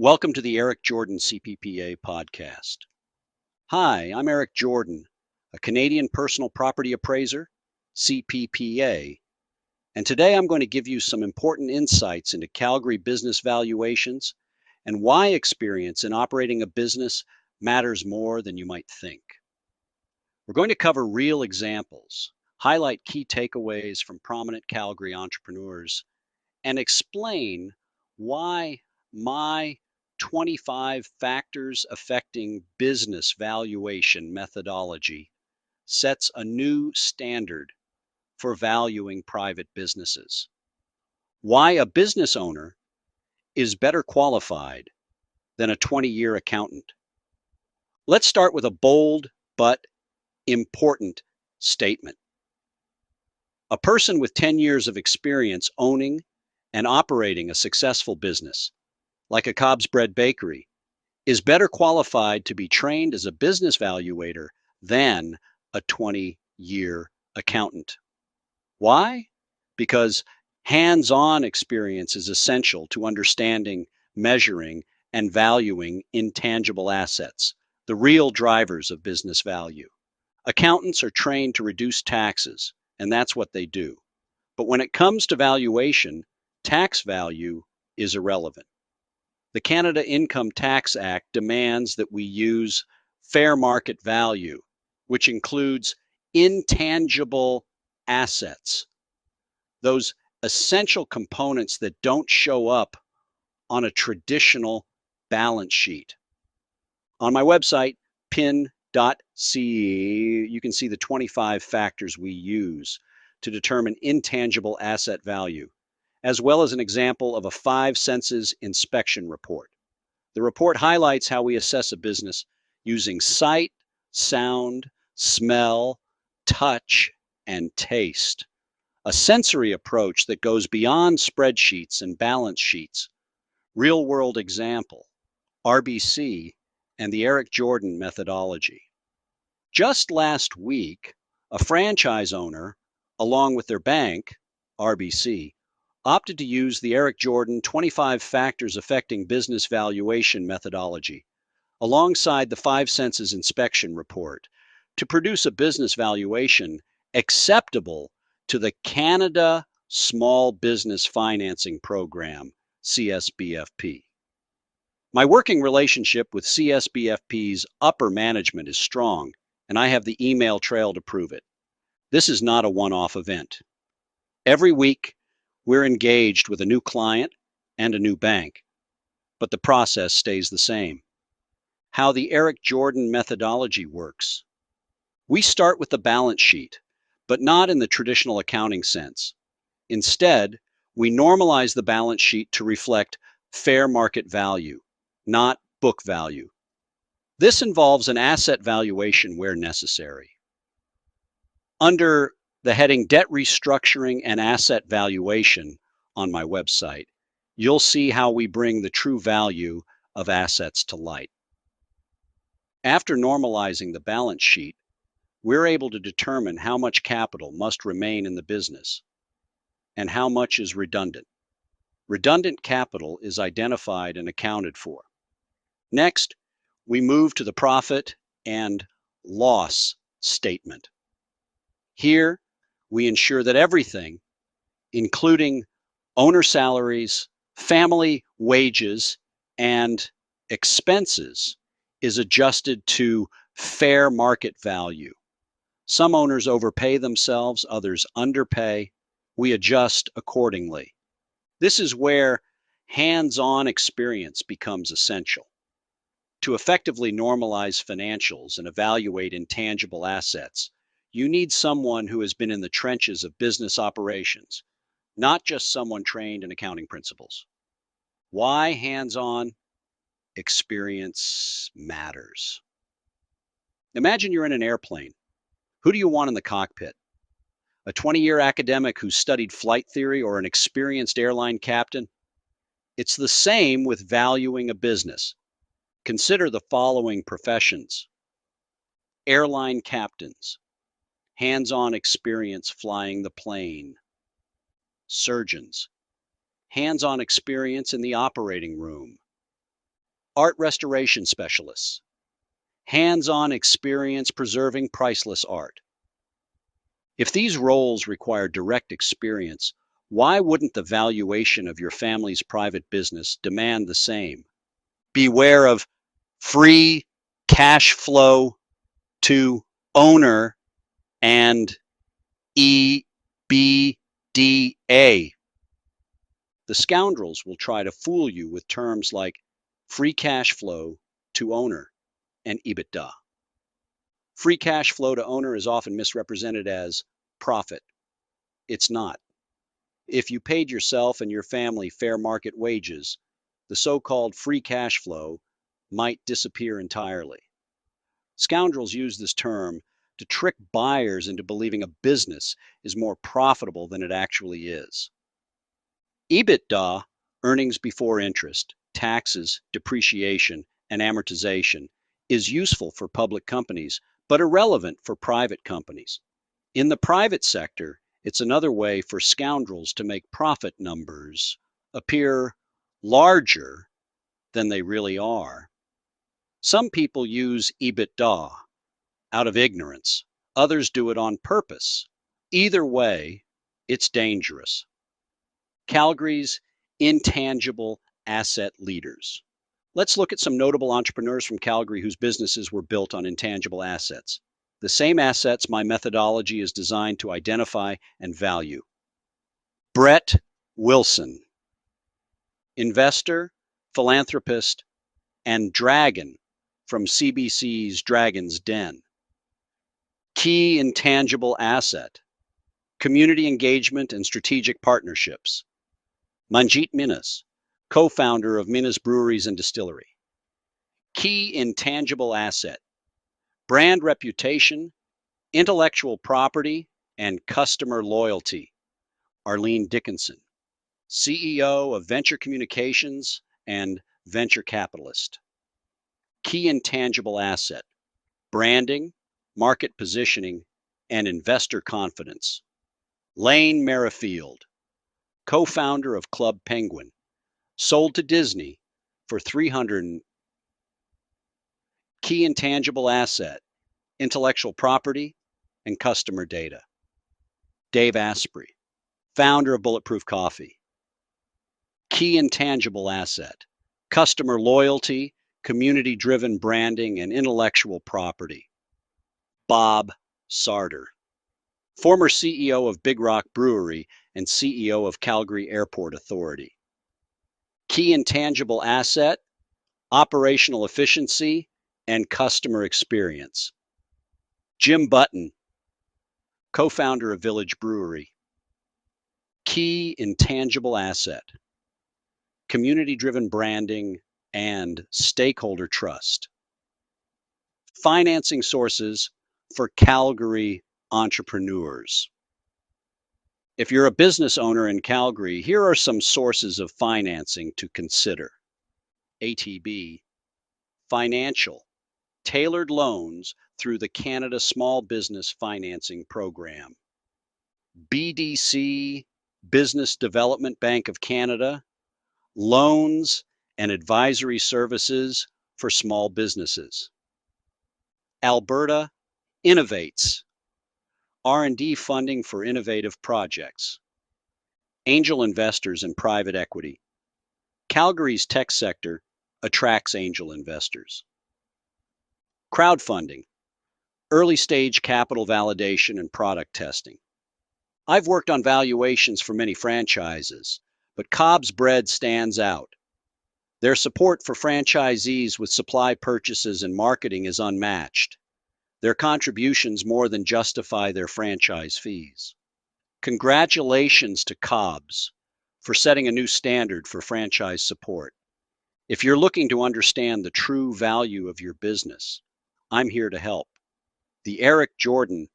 Welcome to the Eric Jordan CPPA podcast. Hi, I'm Eric Jordan, a Canadian personal property appraiser, CPPA, and today I'm going to give you some important insights into Calgary business valuations and why experience in operating a business matters more than you might think. We're going to cover real examples, highlight key takeaways from prominent Calgary entrepreneurs, and explain why my 25 Factors Affecting Business Valuation methodology sets a new standard for valuing private businesses. Why a business owner is better qualified than a 20-year accountant. Let's start with a bold but important statement. A person with 10 years of experience owning and operating a successful business, like a Cobb's Bread Bakery, is better qualified to be trained as a business valuator than a 20-year accountant. Why? Because hands-on experience is essential to understanding, measuring, and valuing intangible assets, the real drivers of business value. Accountants are trained to reduce taxes, and that's what they do. But when it comes to valuation, tax value is irrelevant. The Canada Income Tax Act demands that we use fair market value, which includes intangible assets, those essential components that don't show up on a traditional balance sheet. On my website, pin.ce, you can see the 25 factors we use to determine intangible asset value, as well as an example of a 5 senses inspection report. The report highlights how we assess a business using sight, sound, smell, touch, and taste. A sensory approach that goes beyond spreadsheets and balance sheets. Real-world example, RBC, and the Eric Jordan methodology. Just last week, a franchise owner, along with their bank, RBC, opted to use the Eric Jordan 25 Factors Affecting Business Valuation methodology, alongside the 5 senses inspection report, to produce a business valuation acceptable to the Canada Small Business Financing Program, CSBFP. My working relationship with CSBFP's upper management is strong, and I have the email trail to prove it. This is not a one-off event. Every week, we're engaged with a new client and a new bank, but the process stays the same. How the Eric Jordan methodology works. We start with the balance sheet, but not in the traditional accounting sense. Instead, we normalize the balance sheet to reflect fair market value, not book value. This involves an asset valuation where necessary. Under the heading Debt Restructuring and Asset Valuation on my website, you'll see how we bring the true value of assets to light. After normalizing the balance sheet, we're able to determine how much capital must remain in the business and how much is redundant. Redundant capital is identified and accounted for. Next, we move to the profit and loss statement. Here, we ensure that everything, including owner salaries, family wages, and expenses, is adjusted to fair market value. Some owners overpay themselves, others underpay. We adjust accordingly. This is where hands-on experience becomes essential. To effectively normalize financials and evaluate intangible assets, you need someone who has been in the trenches of business operations, not just someone trained in accounting principles. Why hands-on experience matters? Imagine you're in an airplane. Who do you want in the cockpit? A 20-year academic who studied flight theory or an experienced airline captain? It's the same with valuing a business. Consider the following professions. Airline captains, hands-on experience flying the plane. Surgeons, hands-on experience in the operating room. art restoration specialists, hands-on experience preserving priceless art. If these roles require direct experience, why wouldn't the valuation of your family's private business demand the same? Beware of free cash flow to owner and EBITDA. The scoundrels will try to fool you with terms like free cash flow to owner and EBITDA. Free cash flow to owner is often misrepresented as profit. It's not. If you paid yourself and your family fair market wages, the so-called free cash flow might disappear entirely. Scoundrels use this term to trick buyers into believing a business is more profitable than it actually is. EBITDA, earnings before interest, taxes, depreciation, and amortization, is useful for public companies, but irrelevant for private companies. In the private sector, it's another way for scoundrels to make profit numbers appear larger than they really are. Some people use EBITDA out of ignorance. Others do it on purpose. Either way, it's dangerous. Calgary's intangible asset leaders. Let's look at some notable entrepreneurs from Calgary whose businesses were built on intangible assets. The same assets my methodology is designed to identify and value. Brett Wilson, investor, philanthropist, and dragon from CBC's Dragon's Den. Key intangible asset, community engagement and strategic partnerships. Manjit Minhas, co-founder of Minhas Breweries and Distillery. Key intangible asset, brand reputation, intellectual property, and customer loyalty. Arlene Dickinson, CEO of Venture Communications and venture capitalist. Key intangible asset, branding, market positioning, and investor confidence. Lane Merrifield, co-founder of Club Penguin, sold to Disney for $300. Key intangible asset, intellectual property, and customer data. Dave Asprey, founder of Bulletproof Coffee. Key intangible asset, customer loyalty, community-driven branding, and intellectual property. Bob Sarter, former CEO of Big Rock Brewery and CEO of Calgary Airport Authority. Key intangible asset, operational efficiency, and customer experience. Jim Button, co-founder of Village Brewery. Key intangible asset, community-driven branding and stakeholder trust. Financing sources for Calgary entrepreneurs. If you're a business owner in Calgary, here are some sources of financing to consider. ATB, financial, tailored loans through the Canada Small Business Financing Program. BDC, Business Development Bank of Canada, loans and advisory services for small businesses. Alberta Innovates, R&D funding for innovative projects. Angel investors and private equity. Calgary's tech sector attracts angel investors. Crowdfunding, early stage capital validation and product testing. I've worked on valuations for many franchises, but Cobb's Bread stands out. Their support for franchisees with supply purchases and marketing is unmatched. Their contributions more than justify their franchise fees. Congratulations to Cobb's for setting a new standard for franchise support. If you're looking to understand the true value of your business, I'm here to help. The Eric Jordan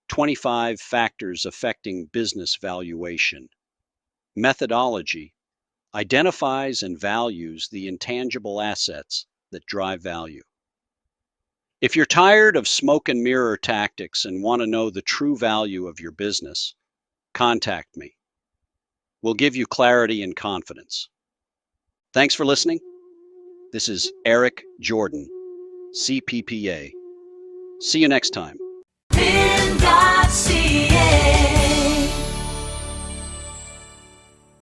25 Factors Affecting Business Valuation methodology identifies and values the intangible assets that drive value. If you're tired of smoke and mirror tactics and want to know the true value of your business, contact me. We'll give you clarity and confidence. Thanks for listening. This is Eric Jordan, CPPA. See you next time.